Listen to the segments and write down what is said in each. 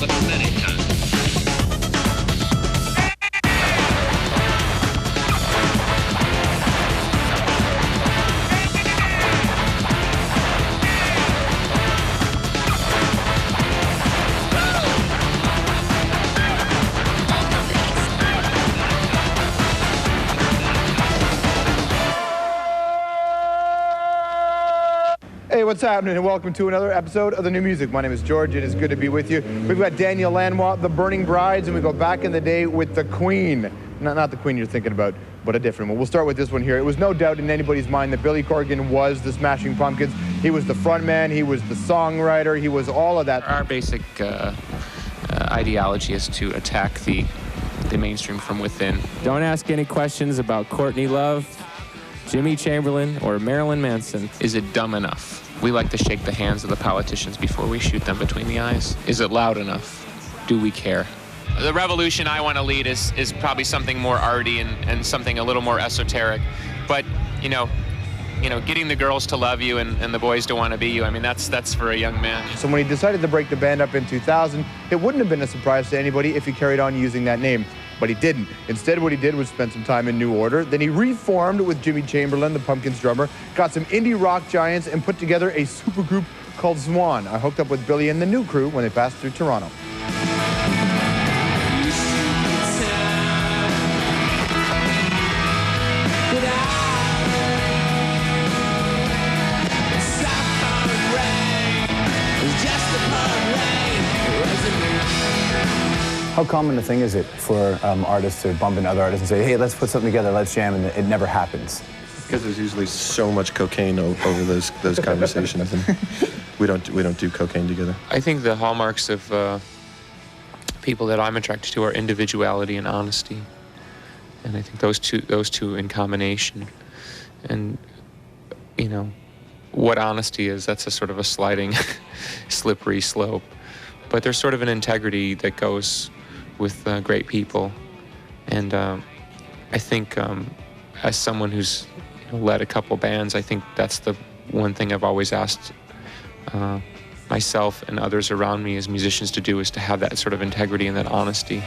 but many times. Hey, what's happening? And welcome to another episode of The New Music. My name is George. It is good to be with you. We've got Daniel Lanois, The Burning Brides, and we go back in the day with the Queen. Not the Queen you're thinking about, but a different one. We'll start with this one here. It was no doubt in anybody's mind that Billy Corgan was the Smashing Pumpkins. He was the frontman, he was the songwriter, he was all of that. Our basic ideology is to attack the mainstream from within. Don't ask any questions about Courtney Love, Jimmy Chamberlain, or Marilyn Manson. Is it dumb enough? We like to shake the hands of the politicians before we shoot them between the eyes. Is it loud enough? Do we care? The revolution I want to lead is probably something more arty and something a little more esoteric. But, you know, getting the girls to love you and the boys to want to be you, I mean, that's for a young man. So when he decided to break the band up in 2000, it wouldn't have been a surprise to anybody if he carried on using that name. But he didn't. Instead, what he did was spend some time in New Order. Then he reformed with Jimmy Chamberlain, the Pumpkins drummer, got some indie rock giants, and put together a supergroup called ZWAN. I hooked up with Billy and the new crew when they passed through Toronto. How common a thing is it for artists to bump into other artists and say, hey, let's put something together, let's jam, and it never happens? Because there's usually so much cocaine over those conversations, and we don't do cocaine together. I think the hallmarks of people that I'm attracted to are individuality and honesty. And I think those two in combination. And, you know, what honesty is, that's a sort of a sliding, slippery slope. But there's sort of an integrity that goes with great people. And I think as someone who's led a couple bands, I think that's the one thing I've always asked myself and others around me as musicians to do, is to have that sort of integrity and that honesty.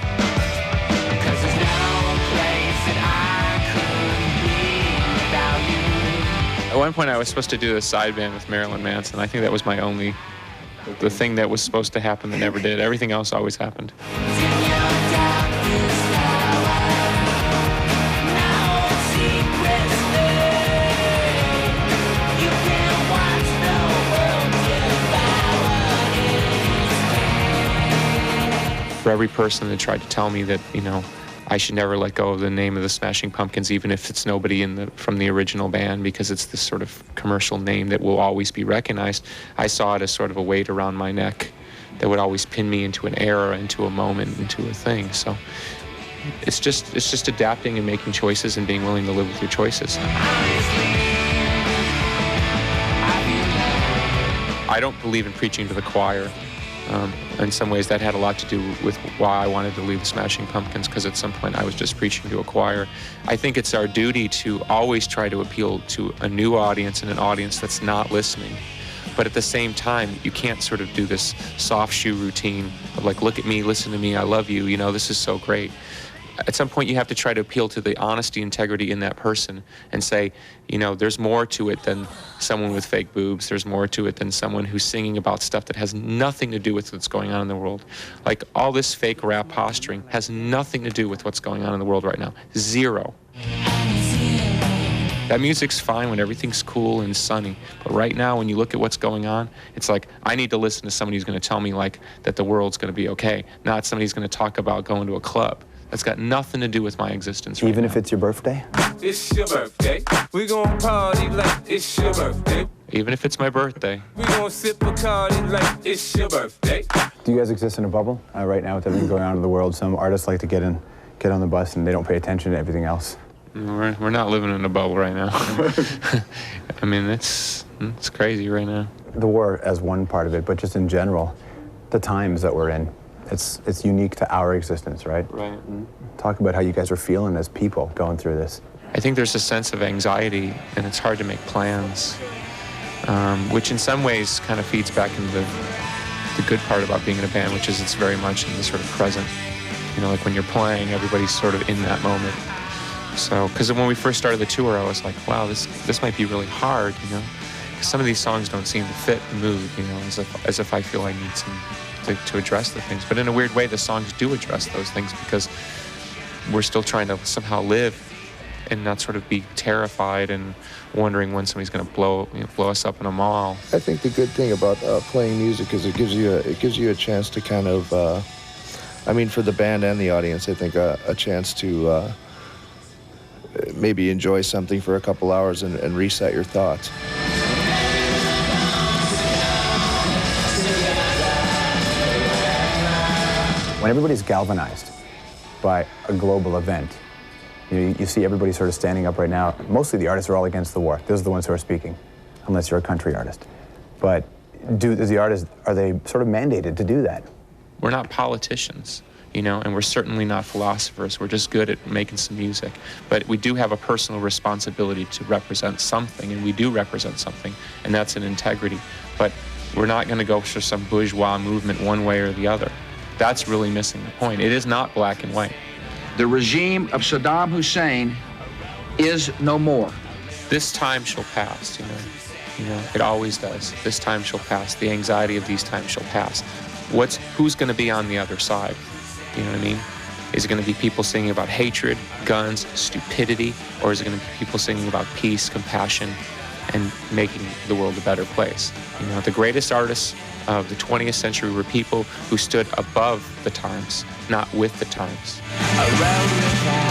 At one point I was supposed to do a side band with Marilyn Manson. I think that was the thing that was supposed to happen that never did. Everything else always happened. For every person that tried to tell me that, you know, I should never let go of the name of the Smashing Pumpkins, even if it's nobody from the original band, because it's this sort of commercial name that will always be recognized. I saw it as sort of a weight around my neck that would always pin me into an era, into a moment, into a thing. So it's just adapting and making choices and being willing to live with your choices. I don't believe in preaching to the choir. In some ways, that had a lot to do with why I wanted to leave the Smashing Pumpkins, because at some point I was just preaching to a choir. I think it's our duty to always try to appeal to a new audience and an audience that's not listening. But at the same time, you can't sort of do this soft shoe routine of like, look at me, listen to me, I love you, you know, this is so great. At some point, you have to try to appeal to the honesty, integrity in that person and say, you know, there's more to it than someone with fake boobs. There's more to it than someone who's singing about stuff that has nothing to do with what's going on in the world. Like, all this fake rap posturing has nothing to do with what's going on in the world right now. Zero. That music's fine when everything's cool and sunny, but right now, when you look at what's going on, it's like, I need to listen to somebody who's going to tell me, like, that the world's going to be okay, not somebody who's going to talk about going to a club. That's got nothing to do with my existence right Even now. if it's your birthday? It's your birthday. We gon' party like it's your birthday. Even if it's my birthday. We gon' sip a party like it's your birthday. Do you guys exist in a bubble right now with everything going on in the world? Some artists like to get on the bus and they don't pay attention to everything else. We're not living in a bubble right now. I mean, it's crazy right now. The war as one part of it, but just in general, the times that we're in. It's unique to our existence, right? Right. Mm-hmm. Talk about how you guys are feeling as people going through this. I think there's a sense of anxiety, and it's hard to make plans, which in some ways kind of feeds back into the good part about being in a band, which is it's very much in the sort of present. You know, like when you're playing, everybody's sort of in that moment. So, because when we first started the tour, I was like, wow, this might be really hard, you know. 'Cause some of these songs don't seem to fit the mood, you know, as if I feel I need to address the things. But in a weird way, the songs do address those things because we're still trying to somehow live and not sort of be terrified and wondering when somebody's going to blow us up in a mall. I think the good thing about playing music is it gives you a chance to kind of, I mean, for the band and the audience, I think a chance to maybe enjoy something for a couple hours and reset your thoughts. When everybody's galvanized by a global event, you see everybody sort of standing up right now. Mostly the artists are all against the war. Those are the ones who are speaking, unless you're a country artist. But are they sort of mandated to do that? We're not politicians, you know, and we're certainly not philosophers. We're just good at making some music. But we do have a personal responsibility to represent something, and we do represent something, and that's an integrity. But we're not going to go for some bourgeois movement one way or the other. That's really missing the point. It is not black and white. The regime of Saddam Hussein is no more. This time shall pass, you know, it always does. This time shall pass. The anxiety of these times shall pass. Who's going to be on the other side? You know what I mean? Is it going to be people singing about hatred, guns, stupidity, or is it going to be people singing about peace, compassion, and making the world a better place? You know, the greatest artists of the 20th century were people who stood above the times, not with the times. Around the